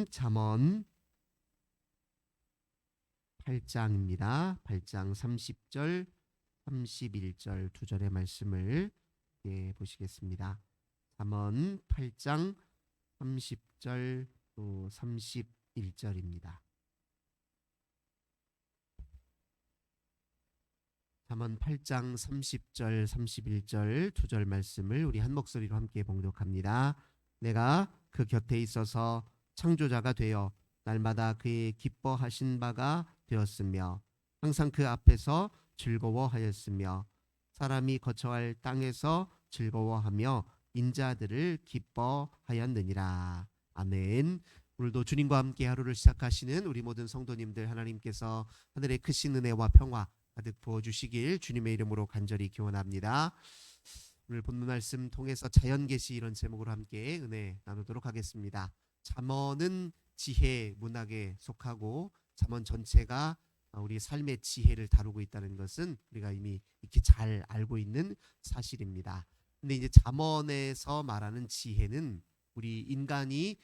잠언 8장입니다. 8장 30절, 31절 두 절의 말씀을 보시겠습니다. 잠언 8장 30절 또 31절입니다. 잠언 8장 30절, 31절 두 절 말씀을 우리 한 목소리로 함께 봉독합니다. 내가 그 곁에 있어서 창조자가 되어 날마다 그의 기뻐하신 바가 되었으며 항상 그 앞에서 즐거워하였으며 사람이 거처할 땅에서 즐거워하며 인자들을 기뻐하였느니라. 아멘. 오늘도 주님과 함께 하루를 시작하시는 우리 모든 성도님들 하나님께서 하늘의 크신 은혜와 평화 가득 부어주시길 주님의 이름으로 간절히 기원합니다. 오늘 본문 말씀 통해서 자연계시 이런 제목으로 함께 은혜 나누도록 하겠습니다. 잠언은 지혜 문학에 속하고 잠언 전체가 우리 삶의 지혜를 다루고 있다는 것은 우리가 이미 이렇게 잘 알고 있는 사실입니다. 근데 이제 잠언에서 말하는 지혜는 우리 인간이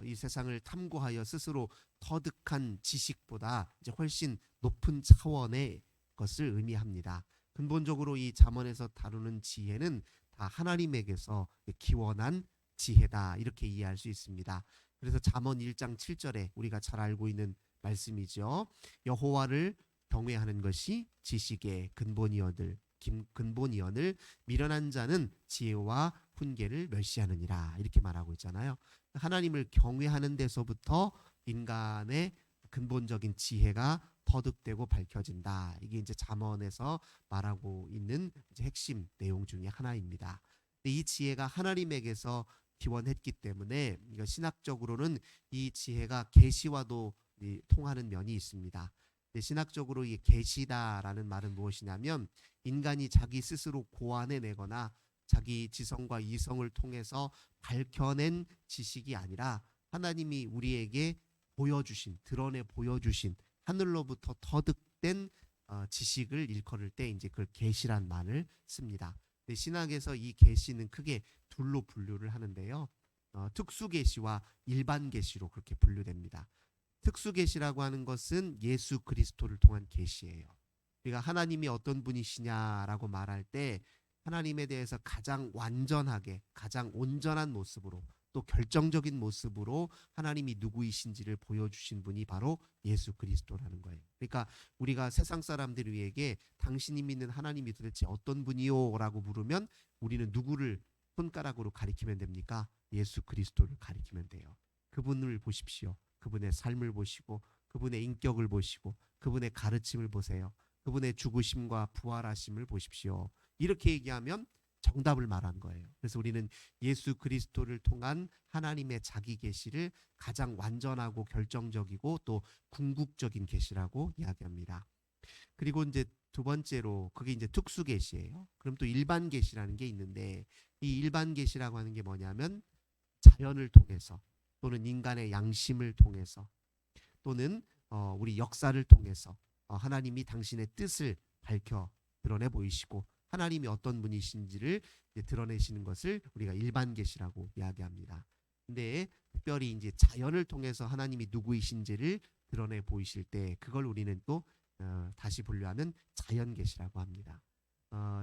이 세상을 탐구하여 스스로 터득한 지식보다 이제 훨씬 높은 차원의 것을 의미합니다. 근본적으로 이 잠언에서 다루는 지혜는 다 하나님에게서 기원한 지혜다 이렇게 이해할 수 있습니다. 그래서 잠언 1장 7절에 우리가 잘 알고 있는 말씀이죠. 여호와를 경외하는 것이 지식의 근본이어들 미련한 자는 지혜와 훈계를 멸시하느니라 이렇게 말하고 있잖아요. 하나님을 경외하는 데서부터 인간의 근본적인 지혜가 터득되고 밝혀진다. 이게 이제 잠언에서 말하고 있는 이제 핵심 내용 중에 하나입니다. 이 지혜가 하나님에게서 기원했기 때문에 신학적으로는 이 지혜가 계시와도 통하는 면이 있습니다. 신학적으로 이 계시다라는 말은 무엇이냐면 인간이 자기 스스로 고안해내거나 자기 지성과 이성을 통해서 밝혀낸 지식이 아니라 하나님이 우리에게 드러내 보여주신 하늘로부터 터득된 지식을 일컬을 때 이제 그걸 계시란 말을 씁니다. 신학에서 이 계시는 크게 둘로 분류를 하는데요. 특수 계시와 일반 계시로 그렇게 분류됩니다. 특수 계시라고 하는 것은 예수 그리스도를 통한 계시예요. 우리가 하나님이 어떤 분이시냐라고 말할 때 하나님에 대해서 가장 완전하게 가장 온전한 모습으로 또 결정적인 모습으로 하나님이 누구이신지를 보여주신 분이 바로 예수 그리스도라는 거예요. 그러니까 우리가 세상 사람들에게 당신이 믿는 하나님이 도대체 어떤 분이요? 라고 물으면 우리는 누구를 손가락으로 가리키면 됩니까? 예수 그리스도를 가리키면 돼요. 그분을 보십시오. 그분의 삶을 보시고 그분의 인격을 보시고 그분의 가르침을 보세요. 그분의 죽으심과 부활하심을 보십시오. 이렇게 얘기하면 정답을 말한 거예요. 그래서 우리는 예수 그리스도를 통한 하나님의 자기 계시를 가장 완전하고 결정적이고 또 궁극적인 계시라고 이야기합니다. 그리고 이제 두 번째로 그게 이제 특수 계시예요. 그럼 또 일반 계시라는 게 있는데 이 일반 계시라고 하는 게 뭐냐면 자연을 통해서 또는 인간의 양심을 통해서 또는 우리 역사를 통해서 하나님이 당신의 뜻을 밝혀 드러내 보이시고 하나님이 어떤 분이신지를 드러내시는 것을 우리가 일반 계시라고 이야기합니다. 근데 특별히 이제 자연을 통해서 하나님이 누구이신지를 드러내 보이실 때 그걸 우리는 또 다시 분류하면 자연 계시라고 합니다.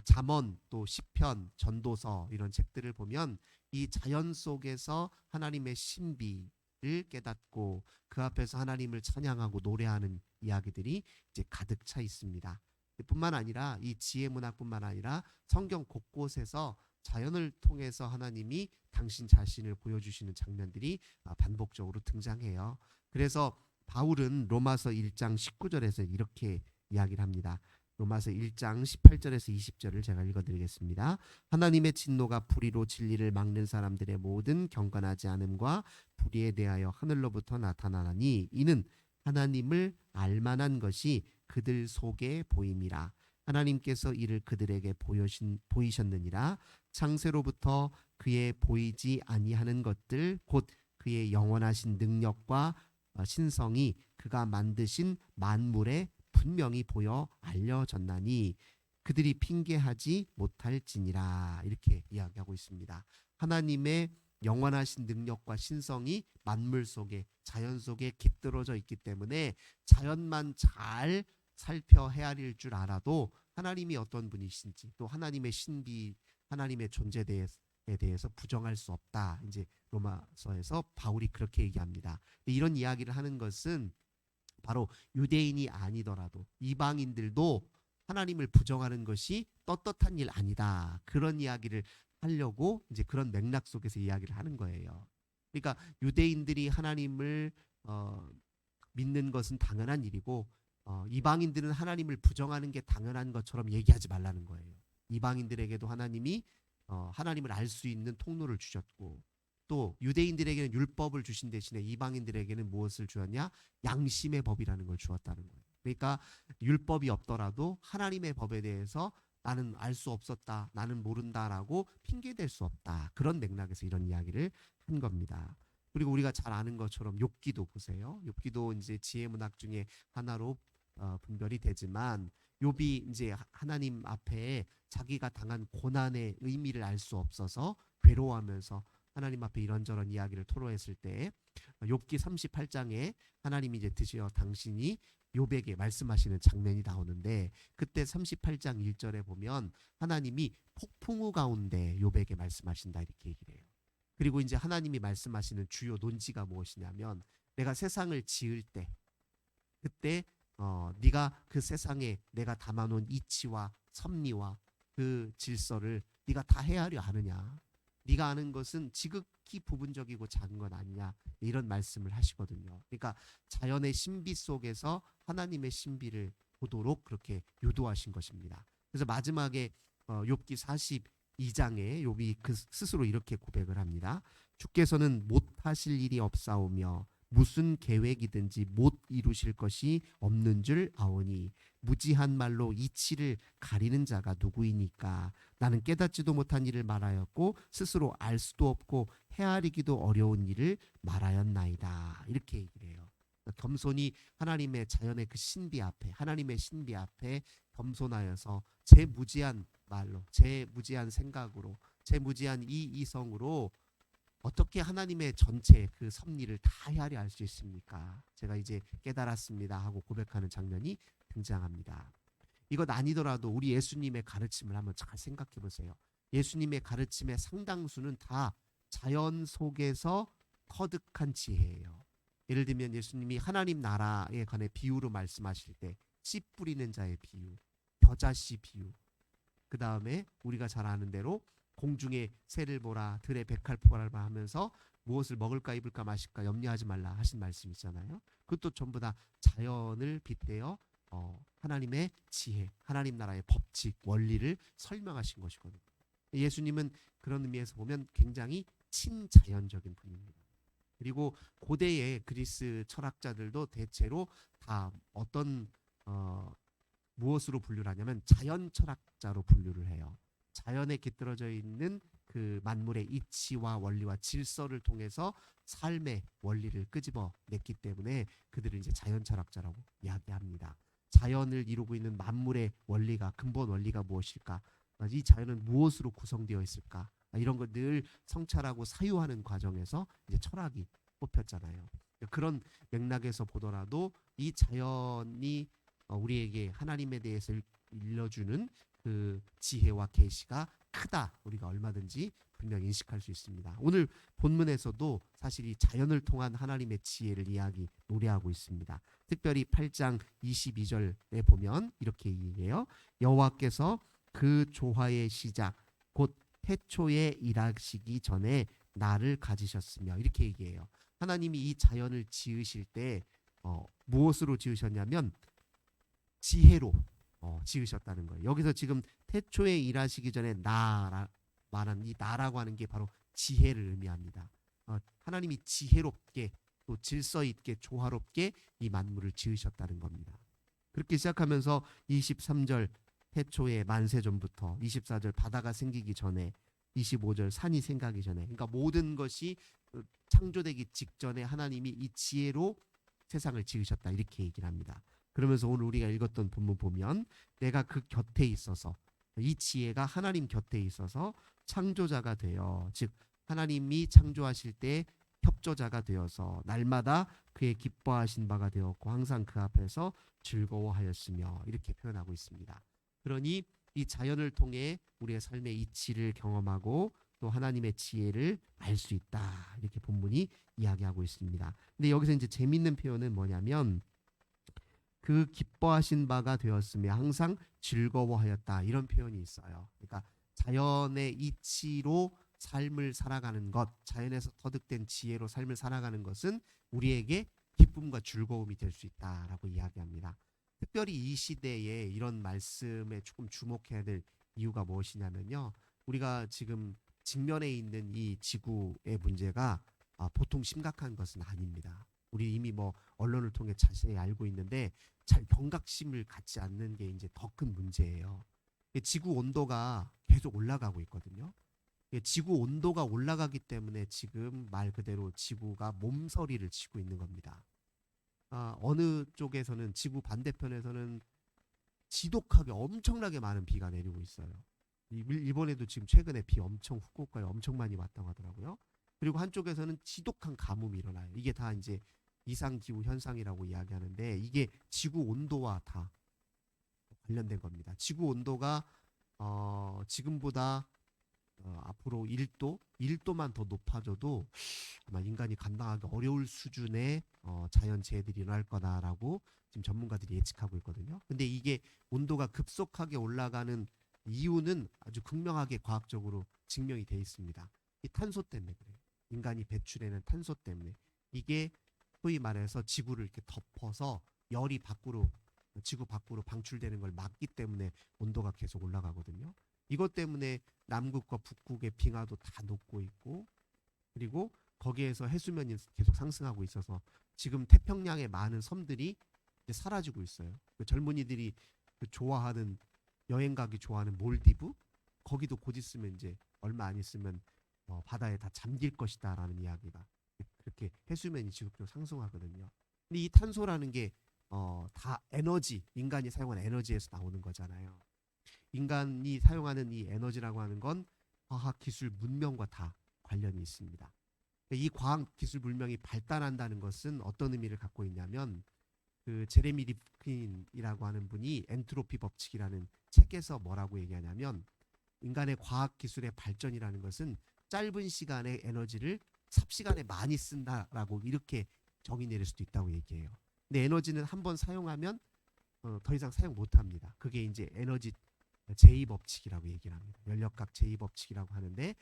잠언 또 시편, 전도서 이런 책들을 보면 이 자연 속에서 하나님의 신비를 깨닫고 그 앞에서 하나님을 찬양하고 노래하는 이야기들이 이제 가득 차 있습니다. 뿐만 아니라 이 지혜 문학뿐만 아니라 성경 곳곳에서 자연을 통해서 하나님이 당신 자신을 보여주시는 장면들이 반복적으로 등장해요. 그래서 바울은 로마서 1장 19절에서 이렇게 이야기를 합니다. 로마서 1장 18절에서 20절을 제가 읽어드리겠습니다. 하나님의 진노가 불의로 진리를 막는 사람들의 모든 경건하지 않음과 불의에 대하여 하늘로부터 나타나나니 이는 하나님을 알만한 것이 그들 속에 보임이라. 하나님께서 이를 그들에게 보이셨느니라. 창세로부터 그의 보이지 아니하는 것들 곧 그의 영원하신 능력과 신성이 그가 만드신 만물에 분명히 보여 알려졌나니 그들이 핑계하지 못할지니라. 이렇게 이야기하고 있습니다. 하나님의 영원하신 능력과 신성이 만물 속에 자연 속에 깃들어져 있기 때문에 자연만 잘 살펴 헤아릴 줄 알아도 하나님이 어떤 분이신지 또 하나님의 신비 하나님의 존재에 대해서 부정할 수 없다. 이제 로마서에서 바울이 그렇게 얘기합니다. 이런 이야기를 하는 것은 바로 유대인이 아니더라도 이방인들도 하나님을 부정하는 것이 떳떳한 일 아니다. 그런 이야기를 하려고 이제 그런 맥락 속에서 이야기를 하는 거예요. 그러니까 유대인들이 하나님을 믿는 것은 당연한 일이고 이방인들은 하나님을 부정하는 게 당연한 것처럼 얘기하지 말라는 거예요. 이방인들에게도 하나님이 하나님을 알 수 있는 통로를 주셨고 또 유대인들에게는 율법을 주신 대신에 이방인들에게는 무엇을 주었냐? 양심의 법이라는 걸 주었다는 거예요. 그러니까 율법이 없더라도 하나님의 법에 대해서 나는 알 수 없었다, 나는 모른다라고 핑계댈 수 없다. 그런 맥락에서 이런 이야기를 한 겁니다. 그리고 우리가 잘 아는 것처럼 욥기도 보세요. 욥기도 이제 지혜 문학 중에 하나로 분별이 되지만 욥이 이제 하나님 앞에 자기가 당한 고난의 의미를 알 수 없어서 괴로워하면서 하나님 앞에 이런저런 이야기를 토로했을 때 욥기 38장에 하나님이 이제 드디어 당신이 욥에게 말씀하시는 장면이 나오는데 그때 38장 1절에 보면 하나님이 폭풍우 가운데 욥에게 말씀하신다 이렇게 얘기를 해요. 그리고 이제 하나님이 말씀하시는 주요 논지가 무엇이냐면 내가 세상을 지을 때 그때 네가 그 세상에 내가 담아놓은 이치와 섭리와 그 질서를 네가 다 헤아려 아느냐. 네가 아는 것은 지극히 부분적이고 작은 건 아니냐. 이런 말씀을 하시거든요. 그러니까 자연의 신비 속에서 하나님의 신비를 보도록 그렇게 유도하신 것입니다. 그래서 마지막에 욥기 42장에 욥이 그 스스로 이렇게 고백을 합니다. 주께서는 못하실 일이 없사오며 무슨 계획이든지 못 이루실 것이 없는 줄 아오니 무지한 말로 이치를 가리는 자가 누구이니까 나는 깨닫지도 못한 일을 말하였고 스스로 알 수도 없고 헤아리기도 어려운 일을 말하였나이다. 이렇게 얘기를 해요. 겸손히 하나님의 자연의 그 신비 앞에 하나님의 신비 앞에 겸손하여서 제 무지한 말로 제 무지한 생각으로 제 무지한 이성으로 어떻게 하나님의 전체 그 섭리를 다 헤아려 알 수 있습니까? 제가 이제 깨달았습니다 하고 고백하는 장면이 등장합니다. 이것 아니더라도 우리 예수님의 가르침을 한번 잘 생각해 보세요. 예수님의 가르침의 상당수는 다 자연 속에서 터득한 지혜예요. 예를 들면 예수님이 하나님 나라에 관해 비유로 말씀하실 때 씨 뿌리는 자의 비유, 겨자씨 비유, 그 다음에 우리가 잘 아는 대로 공중에 새를 보라 들의 백합화라 하면서 무엇을 먹을까 입을까 마실까 염려하지 말라 하신 말씀 있잖아요. 그것도 전부 다 자연을 빗대어 하나님의 지혜, 하나님 나라의 법칙, 원리를 설명하신 것이거든요. 예수님은 그런 의미에서 보면 굉장히 친자연적인 분입니다. 그리고 고대의 그리스 철학자들도 대체로 다 어떤 무엇으로 분류를 하냐면 자연 철학자로 분류를 해요. 자연에 깃들어져 있는 그 만물의 이치와 원리와 질서를 통해서 삶의 원리를 끄집어냈기 때문에 그들은 이제 자연 철학자라고 이야기합니다. 자연을 이루고 있는 만물의 원리가 근본 원리가 무엇일까? 이 자연은 무엇으로 구성되어 있을까? 이런 걸 늘 성찰하고 사유하는 과정에서 이제 철학이 뽑혔잖아요. 그런 맥락에서 보더라도 이 자연이 우리에게 하나님에 대해서 일러주는 그 지혜와 계시가 크다. 우리가 얼마든지 분명히 인식할 수 있습니다. 오늘 본문에서도 사실 이 자연을 통한 하나님의 지혜를 노래하고 있습니다. 특별히 8장 22절에 보면 이렇게 얘기해요. 여호와께서 그 조화의 시작 곧 태초에 일하시기 전에 나를 가지셨으며 이렇게 얘기해요. 하나님이 이 자연을 지으실 때 무엇으로 지으셨냐면 지혜로 지으셨다는 거예요. 여기서 지금 태초에 일하시기 전에 말하는 이 나라고 하는 게 바로 지혜를 의미합니다. 하나님이 지혜롭게 또 질서 있게 조화롭게 이 만물을 지으셨다는 겁니다. 그렇게 시작하면서 23절 태초에 만세전부터 24절 바다가 생기기 전에 25절 산이 생기기 전에 그러니까 모든 것이 창조되기 직전에 하나님이 이 지혜로 세상을 지으셨다 이렇게 얘기를 합니다. 그러면서 오늘 우리가 읽었던 본문 보면 내가 그 곁에 있어서 이 지혜가 하나님 곁에 있어서 창조자가 되어 즉 하나님이 창조하실 때 협조자가 되어서 날마다 그의 기뻐하신 바가 되었고 항상 그 앞에서 즐거워하였으며 이렇게 표현하고 있습니다. 그러니 이 자연을 통해 우리의 삶의 이치를 경험하고 또 하나님의 지혜를 알 수 있다. 이렇게 본문이 이야기하고 있습니다. 근데 여기서 이제 재밌는 표현은 뭐냐면 그 기뻐하신 바가 되었으며 항상 즐거워하였다. 이런 표현이 있어요. 그러니까 자연의 이치로 삶을 살아가는 것, 자연에서 터득된 지혜로 삶을 살아가는 것은 우리에게 기쁨과 즐거움이 될 수 있다라고 이야기합니다. 특별히 이 시대에 이런 말씀에 조금 주목해야 될 이유가 무엇이냐면요. 우리가 지금 직면에 있는 이 지구의 문제가 보통 심각한 것은 아닙니다. 우리 이미 뭐 언론을 통해 자세히 알고 있는데 잘 경각심을 갖지 않는 게 이제 더 큰 문제예요. 지구 온도가 계속 올라가고 있거든요. 지구 온도가 올라가기 때문에 지금 말 그대로 지구가 몸서리를 치고 있는 겁니다. 어느 쪽에서는 지구 반대편에서는 지독하게 엄청나게 많은 비가 내리고 있어요. 일본에도 지금 최근에 비 엄청 후쿠오카에 엄청 많이 왔다고 하더라고요. 그리고 한쪽에서는 지독한 가뭄이 일어나요. 이게 다 이제 이상기후 현상이라고 이야기하는데 이게 지구 온도와 다 관련된 겁니다. 지구 온도가 지금보다 앞으로 1도만 더 높아져도 아마 인간이 감당하기 어려울 수준의 자연재해들이 일어날 거다라고 지금 전문가들이 예측하고 있거든요. 근데 이게 온도가 급속하게 올라가는 이유는 아주 극명하게 과학적으로 증명이 돼 있습니다. 이 탄소 때문에 그래요. 인간이 배출하는 탄소 때문에 이게 소위 말해서 지구를 이렇게 덮어서 열이 지구 밖으로 방출되는 걸 막기 때문에 온도가 계속 올라가거든요. 이것 때문에 남극과 북극의 빙하도 다 녹고 있고 그리고 거기에서 해수면이 계속 상승하고 있어서 지금 태평양의 많은 섬들이 이제 사라지고 있어요. 그 젊은이들이 좋아하는 여행 가기 좋아하는 몰디브 거기도 곧 있으면 이제 얼마 안 있으면 바다에 다 잠길 것이다라는 이야기가 그렇게 해수면이 지속적으로 상승하거든요. 근데 이 탄소라는 게 다 에너지, 인간이 사용하는 에너지에서 나오는 거잖아요. 인간이 사용하는 이 에너지라고 하는 건 과학 기술 문명과 다 관련이 있습니다. 이 과학 기술 문명이 발달한다는 것은 어떤 의미를 갖고 있냐면 그 제레미 리프킨이라고 하는 분이 엔트로피 법칙이라는 책에서 뭐라고 얘기하냐면 인간의 과학 기술의 발전이라는 것은 짧은 시간에 에너지를 삽시간에 많이 쓴다라고 이렇게 정의 내릴 수도 있다고 얘기해요. 근데 에너지는 한번 사용하면 더 이상 사용 못합니다. 그게 이제 에너지 제2법칙이라고 얘기를 합니다. 연력학 제2법칙이라고 하는데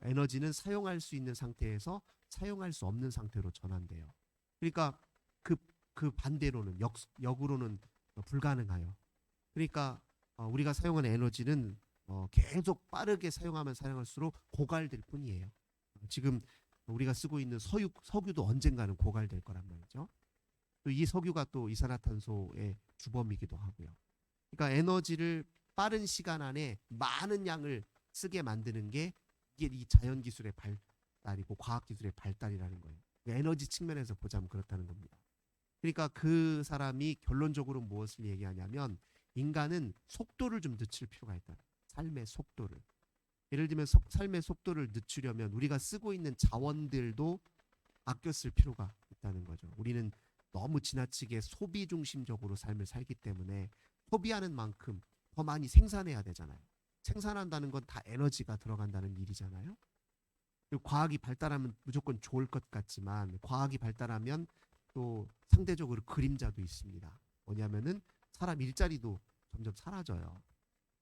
에너지는 사용할 수 있는 상태에서 사용할 수 없는 상태로 전환돼요. 그러니까 그 반대로는 역으로는 불가능해요. 그러니까 우리가 사용하는 에너지는 계속 빠르게 사용하면 사용할수록 고갈될 뿐이에요. 지금 우리가 쓰고 있는 석유도 언젠가는 고갈될 거란 말이죠. 또 이 석유가 또 이산화탄소의 주범이기도 하고요. 그러니까 에너지를 빠른 시간 안에 많은 양을 쓰게 만드는 게 이게 이 자연 기술의 발달이고 과학 기술의 발달이라는 거예요. 그러니까 에너지 측면에서 보자면 그렇다는 겁니다. 그러니까 그 사람이 결론적으로 무엇을 얘기하냐면 인간은 속도를 좀 늦출 필요가 있다. 삶의 속도를. 예를 들면 삶의 속도를 늦추려면 우리가 쓰고 있는 자원들도 아껴 쓸 필요가 있다는 거죠. 우리는 너무 지나치게 소비 중심적으로 삶을 살기 때문에 소비하는 만큼 더 많이 생산해야 되잖아요. 생산한다는 건 다 에너지가 들어간다는 일이잖아요. 그리고 과학이 발달하면 무조건 좋을 것 같지만 과학이 발달하면 또 상대적으로 그림자도 있습니다. 뭐냐면은 사람 일자리도 점점 사라져요.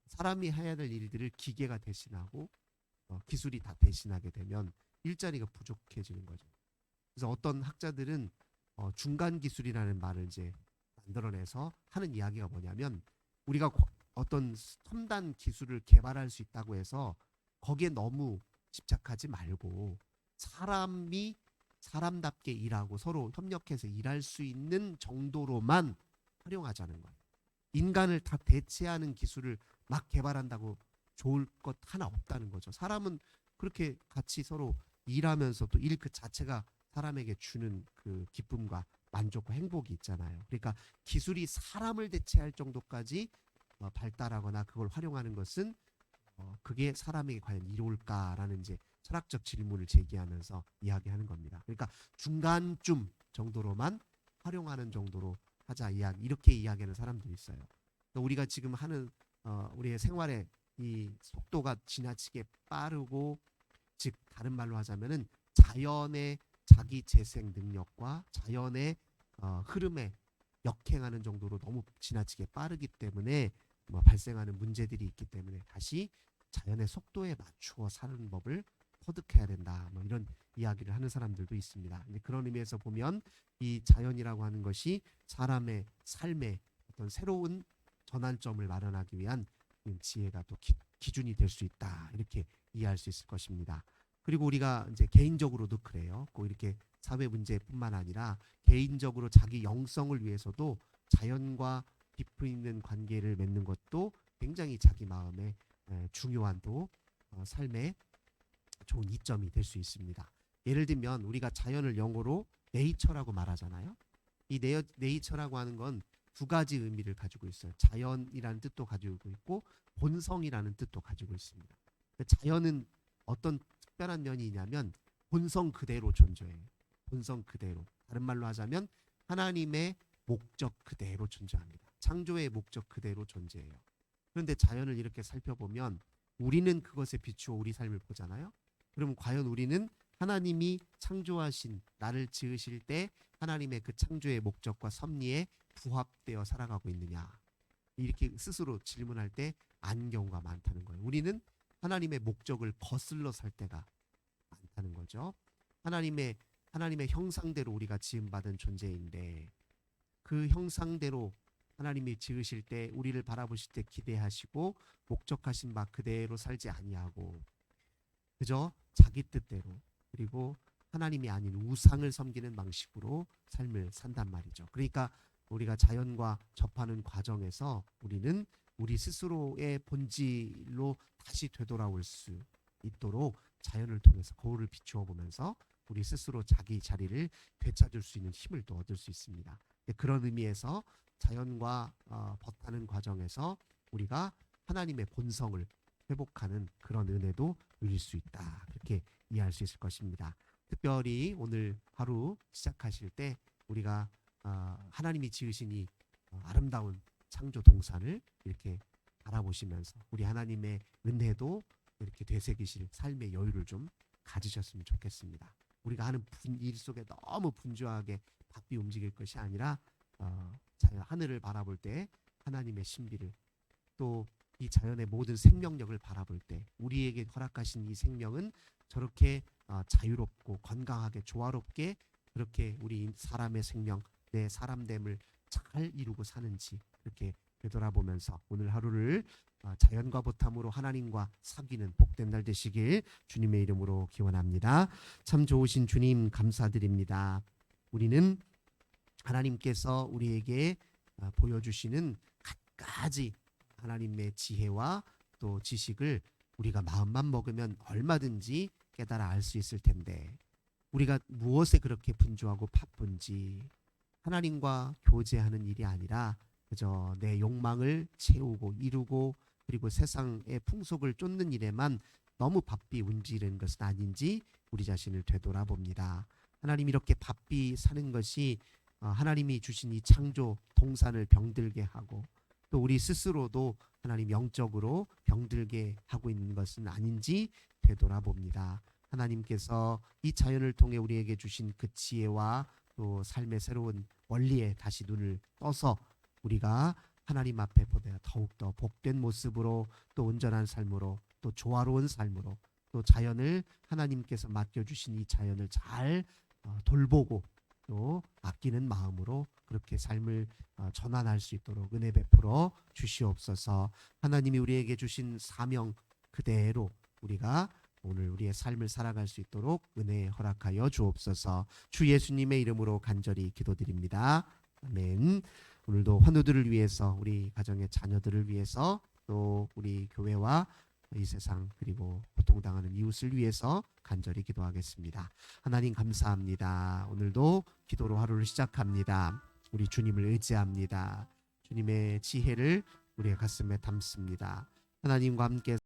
사람이 해야 될 일들을 기계가 대신하고 기술이 다 대신하게 되면 일자리가 부족해지는 거죠. 그래서 어떤 학자들은 중간 기술이라는 말을 이제 만들어내서 하는 이야기가 뭐냐면 우리가 어떤 첨단 기술을 개발할 수 있다고 해서 거기에 너무 집착하지 말고 사람이 사람답게 일하고 서로 협력해서 일할 수 있는 정도로만 활용하자는 거예요. 인간을 다 대체하는 기술을 막 개발한다고 좋을 것 하나 없다는 거죠. 사람은 그렇게 같이 서로 일하면서 또 일 그 자체가 사람에게 주는 그 기쁨과 만족과 행복이 있잖아요. 그러니까 기술이 사람을 대체할 정도까지 발달하거나 그걸 활용하는 것은 그게 사람에게 과연 이로울까라는 이제 철학적 질문을 제기하면서 이야기하는 겁니다. 그러니까 중간쯤 정도로만 활용하는 정도로 하자 이렇게 이야기하는 사람도 있어요. 그러니까 우리가 지금 하는 우리의 생활의 이 속도가 지나치게 빠르고, 즉 다른 말로 하자면은 자연의 자기 재생 능력과 자연의 흐름에 역행하는 정도로 너무 지나치게 빠르기 때문에 발생하는 문제들이 있기 때문에 다시 자연의 속도에 맞추어 사는 법을 터득해야 된다. 이런 이야기를 하는 사람들도 있습니다. 근데 그런 의미에서 보면 이 자연이라고 하는 것이 사람의 삶의 어떤 새로운 전환점을 마련하기 위한 지혜가 또 기준이 될 수 있다. 이렇게 이해할 수 있을 것입니다. 그리고 우리가 이제 개인적으로도 그래요. 꼭 이렇게 사회 문제뿐만 아니라 개인적으로 자기 영성을 위해서도 자연과 깊이 있는 관계를 맺는 것도 굉장히 자기 마음에 중요한 또 삶의 좋은 이점이 될 수 있습니다. 예를 들면 우리가 자연을 영어로 네이처라고 말하잖아요. 이 네이처라고 하는 건 두 가지 의미를 가지고 있어요. 자연이라는 뜻도 가지고 있고 본성이라는 뜻도 가지고 있습니다. 자연은 어떤 특별한 면이 있냐면 본성 그대로 존재해요. 본성 그대로. 다른 말로 하자면 하나님의 목적 그대로 존재합니다. 창조의 목적 그대로 존재해요. 그런데 자연을 이렇게 살펴보면 우리는 그것에 비추어 우리 삶을 보잖아요. 그럼 과연 우리는 하나님이 창조하신 나를 지으실 때 하나님의 그 창조의 목적과 섭리에 부합되어 살아가고 있느냐, 이렇게 스스로 질문할 때 아닌 경우가 많다는 거예요. 우리는 하나님의 목적을 거슬러 살 때가 많다는 거죠. 하나님의 형상대로 우리가 지음받은 존재인데 그 형상대로 하나님이 지으실 때 우리를 바라보실 때 기대하시고 목적하신 바 그대로 살지 아니하고 그저 자기 뜻대로, 그리고 하나님이 아닌 우상을 섬기는 방식으로 삶을 산단 말이죠. 그러니까 우리가 자연과 접하는 과정에서 우리는 우리 스스로의 본질로 다시 되돌아올 수 있도록 자연을 통해서 거울을 비추어 보면서 우리 스스로 자기 자리를 되찾을 수 있는 힘을 또 얻을 수 있습니다. 그런 의미에서 자연과 벗하는 과정에서 우리가 하나님의 본성을 회복하는 그런 은혜도 누릴 수 있다. 그렇게 이해할 수 있을 것입니다. 특별히 오늘 하루 시작하실 때 우리가 하나님이 지으신 이 아름다운 창조 동산을 이렇게 바라보시면서 우리 하나님의 은혜도 이렇게 되새기실 삶의 여유를 좀 가지셨으면 좋겠습니다. 우리가 하는 일 속에 너무 분주하게 바삐 움직일 것이 아니라 하늘을 바라볼 때 하나님의 신비를, 또 이 자연의 모든 생명력을 바라볼 때 우리에게 허락하신 이 생명은 저렇게 자유롭고 건강하게 조화롭게 그렇게 우리 사람의 생명, 내 사람됨을 잘 이루고 사는지 그렇게 되돌아보면서 오늘 하루를 자연과 보탐으로 하나님과 사귀는 복된 날 되시길 주님의 이름으로 기원합니다. 참 좋으신 주님 감사드립니다. 우리는 하나님께서 우리에게 보여주시는 갖가지 하나님의 지혜와 또 지식을 우리가 마음만 먹으면 얼마든지 깨달아 알 수 있을 텐데 우리가 무엇에 그렇게 분주하고 바쁜지, 하나님과 교제하는 일이 아니라 그저 내 욕망을 채우고 이루고 그리고 세상의 풍속을 쫓는 일에만 너무 바삐 움직이는 것은 아닌지 우리 자신을 되돌아봅니다. 하나님, 이렇게 바삐 사는 것이 하나님이 주신 이 창조 동산을 병들게 하고 또 우리 스스로도 하나님 영적으로 병들게 하고 있는 것은 아닌지 되돌아봅니다. 하나님께서 이 자연을 통해 우리에게 주신 그 지혜와 또 삶의 새로운 원리에 다시 눈을 떠서 우리가 하나님 앞에 보다 더욱더 복된 모습으로 또 온전한 삶으로 또 조화로운 삶으로 또 자연을 하나님께서 맡겨주신 이 자연을 잘 돌보고 또 아끼는 마음으로 그렇게 삶을 전환할 수 있도록 은혜 베풀어 주시옵소서. 하나님이 우리에게 주신 사명 그대로 우리가 오늘 우리의 삶을 살아갈 수 있도록 은혜 허락하여 주옵소서. 주 예수님의 이름으로 간절히 기도드립니다. 아멘. 오늘도 환우들을 위해서, 우리 가정의 자녀들을 위해서, 또 우리 교회와 이 세상 그리고 고통당하는 이웃을 위해서 간절히 기도하겠습니다. 하나님 감사합니다. 오늘도 기도로 하루를 시작합니다. 우리 주님을 의지합니다. 주님의 지혜를 우리의 가슴에 담습니다. 하나님과 함께